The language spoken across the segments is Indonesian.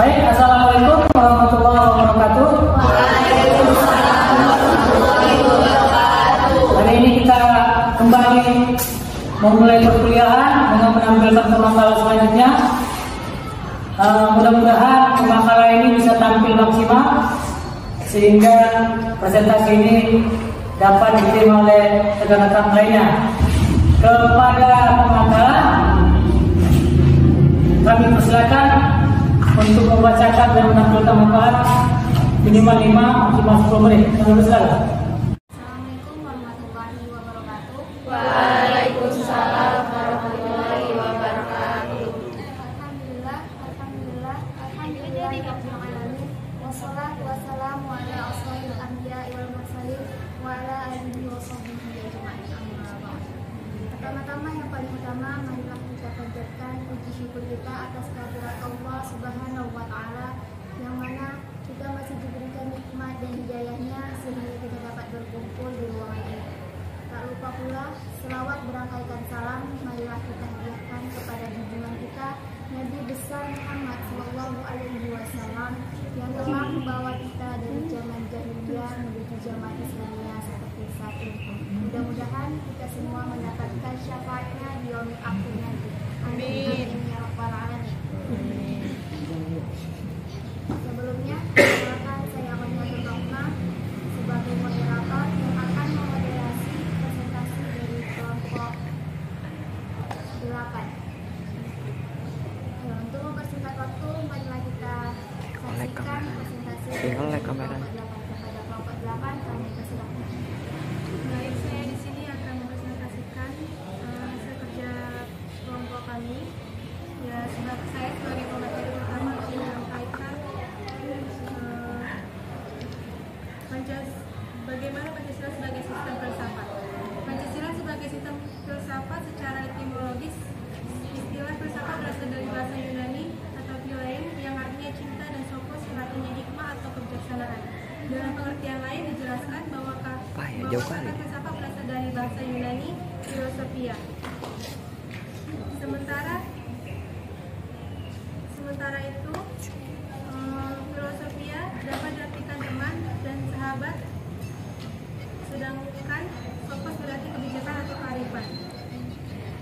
Baik, assalamualaikum warahmatullahi wabarakatuh. Waalaikumsalam warahmatullahi wabarakatuh. Hari ini kita kembali memulai perkuliahan dengan menampilkan pemakalan selanjutnya. Mudah-mudahan pemakalan ini bisa tampil maksimal sehingga presentasi ini dapat diterima oleh rekan-rekan lainnya. Kepada pemakalan kami persilakan untuk membacakan dan menampilkan makalah minimal 5 maksimal 10 menit. Silakan. Assalamualaikum warahmatullahi wabarakatuh. Waalaikumsalam warahmatullahi wabarakatuh. Alhamdulillah, alhamdulillah, alhamdulillah rabbil alamin. Wassalatu wassalamu ala asrofil anbiya'i wal mursalin wa ala alihi wa sahbihi ajma'in. Amma ba'd. Pertama-tama yang paling utama, marilah kita panjatkan puji syukur kita atas kehadirat Allah Subhanahu wa taala yang mana kita masih diberikan nikmat dan hidayahnya sehingga kita dapat berkumpul di ruangan ini. Tak lupa pula selawat berangkaikan salam marilah kita hadiahkan kepada junjungan kita Nabi besar Muhammad Sallallahu Alaihi Wasallam yang telah membawa kita dari zaman jahiliyah menuju zaman Islamiyah seperti saat ini. Mudah-mudahan kita semua mendapatkan syafaatnya di yaumil akhir nanti. Amin ya rabbal alamin. Sebelumnya, silakan saya Amelia Nurma sebagai moderator yang akan memoderasi presentasi dari kelompok 8. Untuk mempersingkat waktu, marilah kita saksikan presentasi dari kelompok 8. Kepada kelompok 8 kami persilakan. Baik, saya di sini akan mempresentasikan hasil kerja kelompok kami. Ya, saya sebagai pemateri utama akan menyampaikan bagaimana Pancasila sebagai sistem filsafat. Pancasila sebagai sistem filsafat secara etimologis, istilah filsafat berasal dari bahasa Yunani atau philein yang artinya cinta dan sophos yang artinya hikmah atau kebijaksanaan. Dalam pengertian lain dijelaskan bahwa kata filsafat berasal dari bahasa Yunani philosophia. Sementara itu filosofia dapat diartikan teman dan sahabat, sedangkan sophos berarti kebijakan atau kearifan.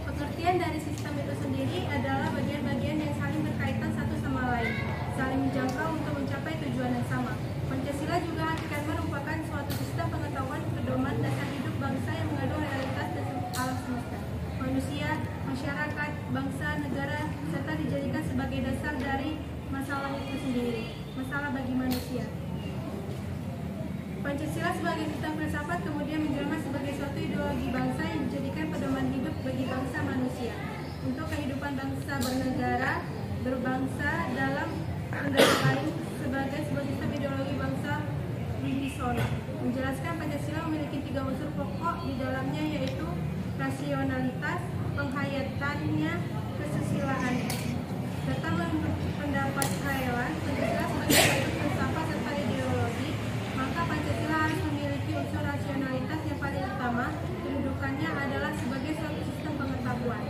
Pengertian dari sistem itu sendiri adalah bagian-bagian yang saling berkaitan satu sama lain, saling menjangkau untuk mencapai tujuan yang sama. Pancasila juga hakikatnya merupakan suatu sistem pengetahuan pedoman dasar hidup bangsa yang mengandung realitas dan alam semesta, manusia, masyarakat, bangsa, negara, serta dijadikan sebagai dasar dari masalah itu sendiri, masalah bagi manusia. Pancasila sebagai sistem filsafat kemudian menjelma sebagai suatu ideologi bangsa yang dijadikan pedoman hidup bagi bangsa manusia untuk kehidupan bangsa bernegara, berbangsa dalam negara lain sebagai sebuah sistem ideologi bangsa Wibisono. Menjelaskan Pancasila memiliki 3 unsur pokok di dalamnya, yaitu rasionalitas, penghayatannya, kesusilaannya. Serta menurut pendapat Thailand, Pancasila sebagai suatu filsafat serta ideologi, maka Pancasila harus memiliki unsur rasionalitas yang paling utama. Kedudukannya adalah sebagai suatu sistem pengetahuan.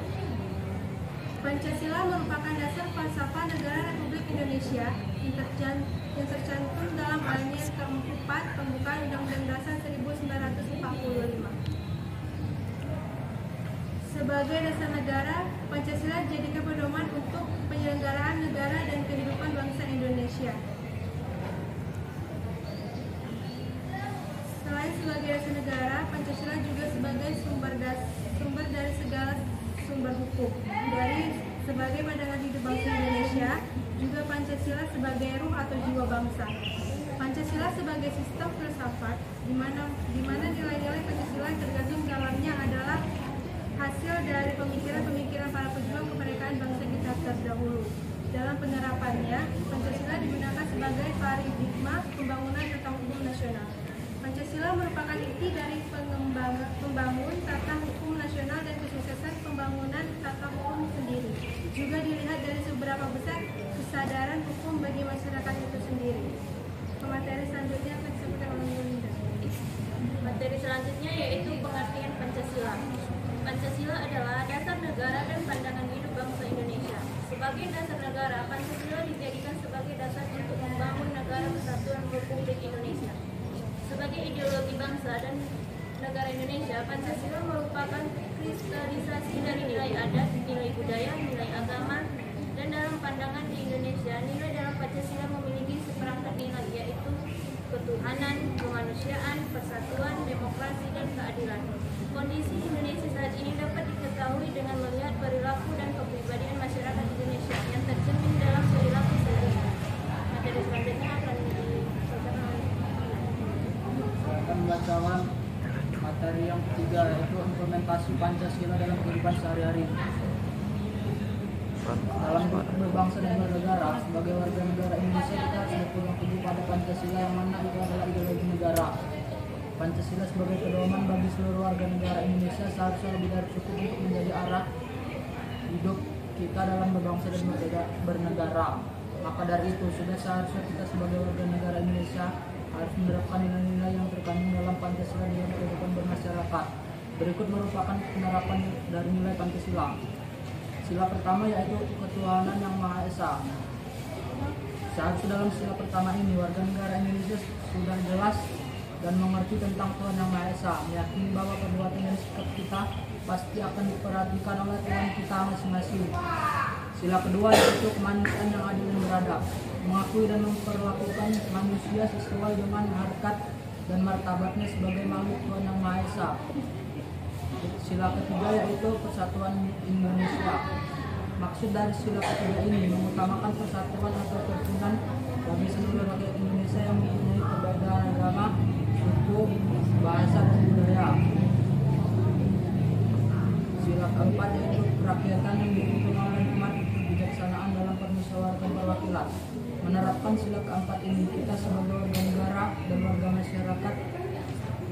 Pancasila merupakan dasar falsafah negara Republik Indonesia yang tercantum dalam alinea keempat pembukaan Undang-Undang Dasar 1945. Sebagai dasar negara, Pancasila dijadikan pedoman untuk penyelenggaraan negara dan kehidupan bangsa Indonesia. Selain sebagai dasar negara, Pancasila juga sebagai sumber dari segala sumber hukum. Sebagai pandangan hidup bangsa Indonesia, juga Pancasila sebagai ruh atau jiwa bangsa. Pancasila sebagai sistem filsafat, di mana nilai-nilai Pancasila tergantung dalamnya adalah hasil dari pemikiran-pemikiran para pejuang kemerdekaan bangsa kita terdahulu. Dalam penerapannya, Pancasila digunakan sebagai paradigma pembangunan tata hukum nasional. Pancasila merupakan inti dari membangun tata hukum nasional dan kesuksesan pembangunan tata hukum sendiri. Juga dilihat dari seberapa besar kesadaran hukum bagi masyarakat itu sendiri. Materi selanjutnya akan disampaikan oleh Linda. Materi selanjutnya yaitu pengertian Pancasila. Pancasila adalah dasar negara dan pandangan hidup bangsa Indonesia. Sebagai dasar negara, Pancasila dijadikan sebagai dasar bangsa dan negara Indonesia, Pancasila merupakan kristalisasi dari nilai adat, nilai budaya, nilai agama, dan dalam pandangan di Indonesia, nilai dalam Pancasila memiliki seperangkat nilai, yaitu ketuhanan, kemanusiaan, persatuan, demokrasi, dan keadilan. Kondisi Indonesia saat ini dapat diketahui dengan melihat perilaku dan kepribadian masyarakat Indonesia yang tercermin dalam perilaku sehari-hari. Materi selanjutnya akan dibacakan oleh akan membacakan materi yang ketiga, yaitu implementasi Pancasila dalam kehidupan sehari-hari. Dalam berbangsa dan bernegara, sebagai warga negara Indonesia kita harus berpegang teguh pada Pancasila, yang mana itu adalah ideologi negara. Pancasila sebagai pedoman bagi seluruh warga negara Indonesia seharusnya lebih dari cukup untuk menjadi arah hidup kita dalam berbangsa dan bernegara. Maka dari itu, sudah seharusnya kita sebagai warga negara Indonesia harus menerapkan nilai-nilai yang terkandung dalam Pancasila dalam kehidupan bermasyarakat. Berikut merupakan penerapan dari nilai Pancasila. Sila pertama yaitu ketuhanan yang Maha Esa. Seharusnya dalam sila pertama ini warga negara Indonesia sudah jelas dan mengerti tentang Tuhan yang Maha Esa, meyakini bahwa perbuatan dan sikap kita pasti akan diperhatikan oleh Tuhan kita masing-masing. Sila kedua yaitu kemanusiaan yang adil dan beradab, mengakui dan memperlakukan manusia sesuai dengan harkat dan martabatnya sebagai makhluk Tuhan yang Maha Esa. Sila ketiga yaitu persatuan Indonesia. Maksud dari sila ketiga ini mengutamakan persatuan atau kerukunan bagi seluruh rakyat Indonesia yang mempunyai perbedaan agama, suku, bahasa, dan budaya. Sila keempat yaitu kerakyatan yang dipimpin oleh hikmat kebijaksanaan dalam permusyawaratan perwakilan. Menerapkan sila keempat ini, kita sebagai warga negara dan warga masyarakat,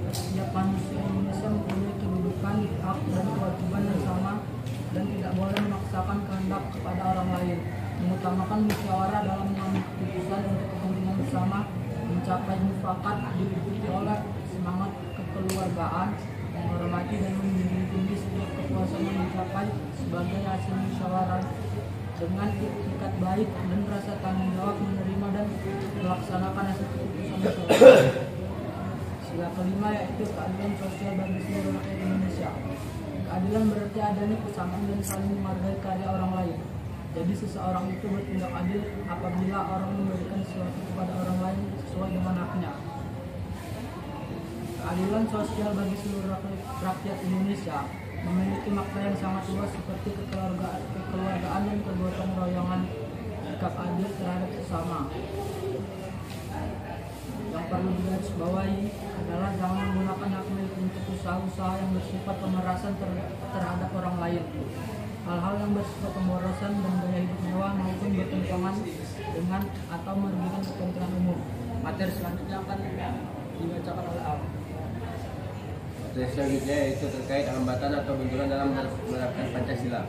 setiap manusia Indonesia mempunyai kedudukan, hak, dan kewajiban yang sama dan tidak boleh memaksakan kehendak kepada orang lain. Mengutamakan musyawarah dalam mengambil keputusan untuk kepentingan bersama, mencapai mufakat diikuti oleh semangat kekeluargaan, menghormati dan menjunjung tinggi setiap kepuasan yang dicapai sebagai hasil musyawarah dengan itikat baik dan rasa tanggung jawab menerima dan melaksanakan hasil keputusan musyawarah. Sila kelima yaitu keadilan sosial bagi seluruh rakyat Indonesia. Keadilan berarti adanya kesamaan dan saling menghargai karya orang lain. Jadi seseorang itu bertindak adil apabila orang memberikan sesuatu kepada orang lain sesuai dengan haknya. Keadilan sosial bagi seluruh rakyat Indonesia memiliki makna yang sangat luas seperti kekeluargaan dan kegotong royongan, sikap adil terhadap sesama. Yang perlu digarisbawahi adalah jangan menggunakan hak milik untuk usaha-usaha yang bersifat pemerasan terhadap orang lain. Hal-hal yang bersifat pemborosan dan gaya hidup mewah maupun bertentangan dengan atau merugikan kepentingan umum. Materi selanjutnya akan dibacakan oleh Al. Materi selanjutnya yaitu terkait hambatan atau benturan dalam menerapkan Pancasila.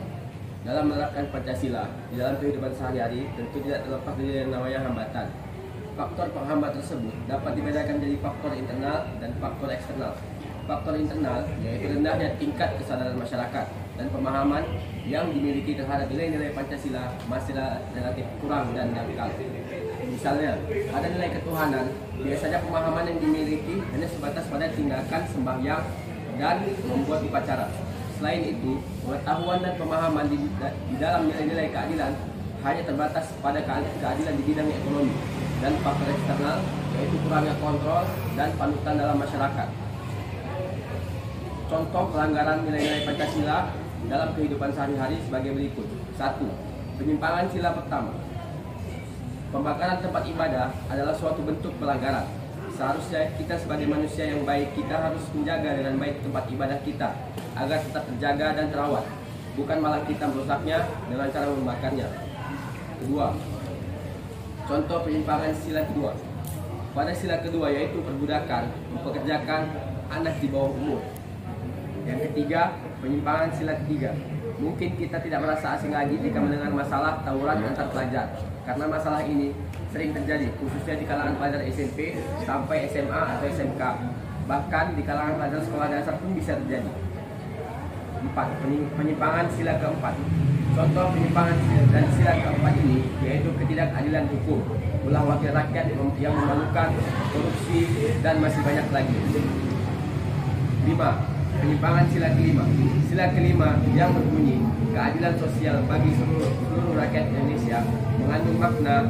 Dalam menerapkan Pancasila di dalam kehidupan sehari-hari tentu tidak terlepas dari yang namanya hambatan. Faktor penghambat tersebut dapat dibedakan menjadi faktor internal dan faktor eksternal. Faktor internal yaitu rendahnya tingkat kesadaran masyarakat dan pemahaman yang dimiliki terhadap nilai-nilai Pancasila masih relatif kurang dan dangkal. Misalnya, ada nilai ketuhanan, biasanya pemahaman yang dimiliki hanya sebatas pada tindakan sembahyang dan membuat upacara. Selain itu, pengetahuan dan pemahaman di dalam nilai-nilai keadilan hanya terbatas pada keadilan di bidang ekonomi. Dan faktor eksternal yaitu kurangnya kontrol dan panutan dalam masyarakat. Contoh pelanggaran nilai-nilai Pancasila dalam kehidupan sehari-hari sebagai berikut. 1. Penyimpangan sila pertama. Pembakaran tempat ibadah adalah suatu bentuk pelanggaran. Seharusnya kita sebagai manusia yang baik, kita harus menjaga dengan baik tempat ibadah kita agar tetap terjaga dan terawat, bukan malah kita merusaknya dengan cara membakarnya. 2. Contoh penyimpangan sila kedua. Pada sila kedua yaitu perbudakan, mempekerjakan anak di bawah umur. Yang ketiga, penyimpangan sila ketiga. Mungkin kita tidak merasa asing lagi jika mendengar masalah tawuran antar pelajar, karena masalah ini sering terjadi khususnya di kalangan pelajar SMP sampai SMA atau SMK. Bahkan di kalangan pelajar sekolah dasar pun bisa terjadi. 4. Penyimpangan sila keempat. Contoh penyimpangan dan sila keempat ini yaitu ketidakadilan hukum, ulah wakil rakyat yang memalukan, korupsi, dan masih banyak lagi. 5. Penyimpangan sila kelima. Sila kelima yang berbunyi keadilan sosial bagi seluruh rakyat Indonesia mengandung makna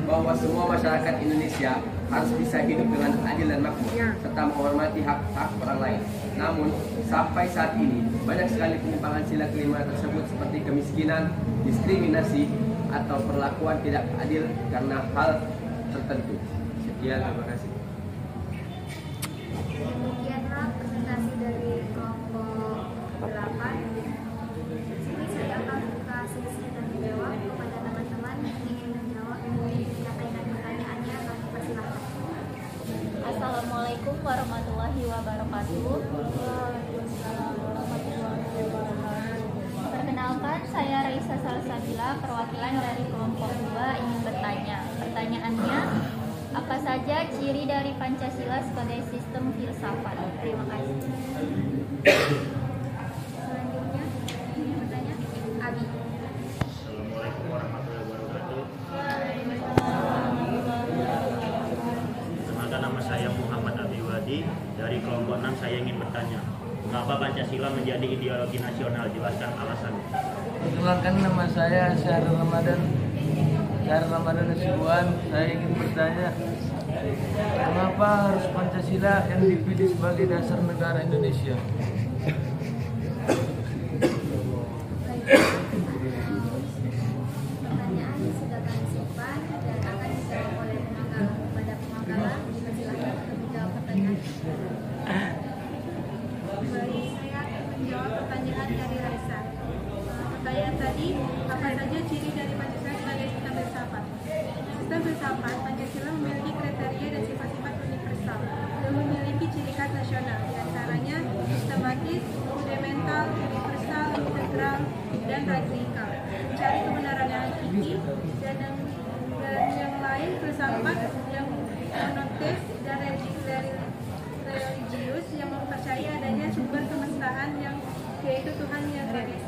bahwa semua masyarakat Indonesia harus bisa hidup dengan adil dan makmur serta menghormati hak-hak orang lain. Namun sampai saat ini banyak sekali penyimpangan sila kelima tersebut seperti kemiskinan, diskriminasi, atau perlakuan tidak adil karena hal tertentu. Sekian, terima kasih. Demikianlah presentasi dari kelompok 8. Sini saya akan buka sesi tanya jawab kepada teman-teman yang ingin menjawab menyampaikan pertanyaannya. Kami persilahkan. Assalamualaikum warahmatullahi wabarakatuh. Perkenalkan, saya Raisa Salsabila, perwakilan dari kelompok 2 ingin bertanya. Pertanyaannya, apa saja ciri dari Pancasila sebagai sistem filsafat? Terima kasih. Selanjutnya ingin bertanya Abi. Assalamualaikum warahmatullahi wabarakatuh. Perkenalkan, nama saya Muhammad Abiwadi dari kelompok 6. Saya ingin bertanya, mengapa Pancasila menjadi ideologi nasional? Jelaskan alasannya. Perkenalkan, nama saya Syahrul Ramadan Nasubuan. Saya ingin bertanya, kenapa harus Pancasila yang dipilih sebagai dasar negara Indonesia? Pertanyaan sudah kami simpan dan akan dijawab oleh penanggalan kepada penanggalan. Silakan menjawab pertanyaan. Baik, saya akan menjawab pertanyaan dari Raisa. Pertanyaan tadi, apa saja ciri dari Pancasila sebagai sistem filsafat? Sistem filsafat Pancasila memiliki kriteria dan sifat-sifat universal dan memiliki ciri khas nasional, diantaranya sistematis, fundamental, universal, integral, dan radikal. Mencari kebenaran yang hakiki dan yang lain, filsafat yang monoteis dan religius yang mempercayai adanya sumber kemestaan yang yaitu Tuhan yang Maha.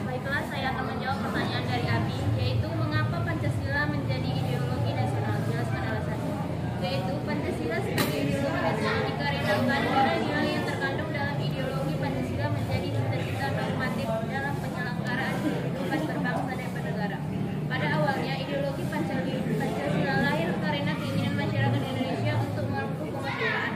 Baiklah, saya akan menjawab pertanyaan dari Abi, yaitu mengapa Pancasila menjadi ideologi nasional. Jelaskan alasannya. Yaitu Pancasila sebagai ideologi nasional dikarenakan nilai-nilai yang terkandung dalam ideologi Pancasila menjadi cita-cita normatif dalam penyelenggaraan kehidupan berbangsa dan bernegara. Pada awalnya, ideologi Pancasila lahir karena keinginan masyarakat Indonesia untuk menempuh kemerdekaan.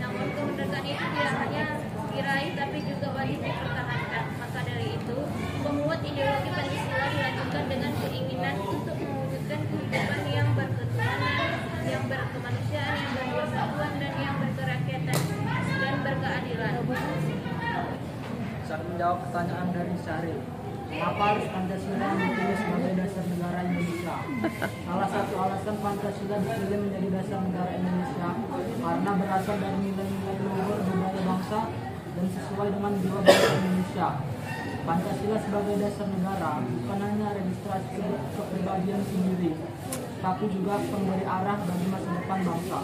Namun kemerdekaan itu tidak hanya diraih tapi juga wajib dipertahankan. Maka dari itu, pemuat ideologi Pancasila dilanjutkan dengan keinginan untuk mewujudkan kehidupan yang berketuhanan, yang berkemanusiaan, yang berpersatuan, dan yang berkerakyatan dan berkeadilan. Saya menjawab pertanyaan dari Syaril. Mengapa harus Pancasila dipilih sebagai dasar negara Indonesia? Salah satu alasan Pancasila dipilih menjadi dasar negara Indonesia karena berasal dari nilai-nilai luhur budaya bangsa dan sesuai dengan jiwa bangsa Indonesia. Pancasila sebagai dasar negara bukan hanya registrasi kepribadian sendiri, tapi juga pemberi arah bagi masa depan bangsa.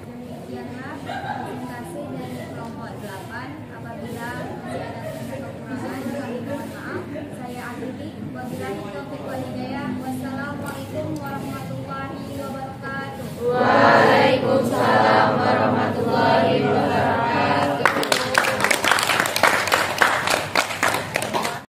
Demikianlah presentasi dari kelompok 8. Apabila masih ada kekurangan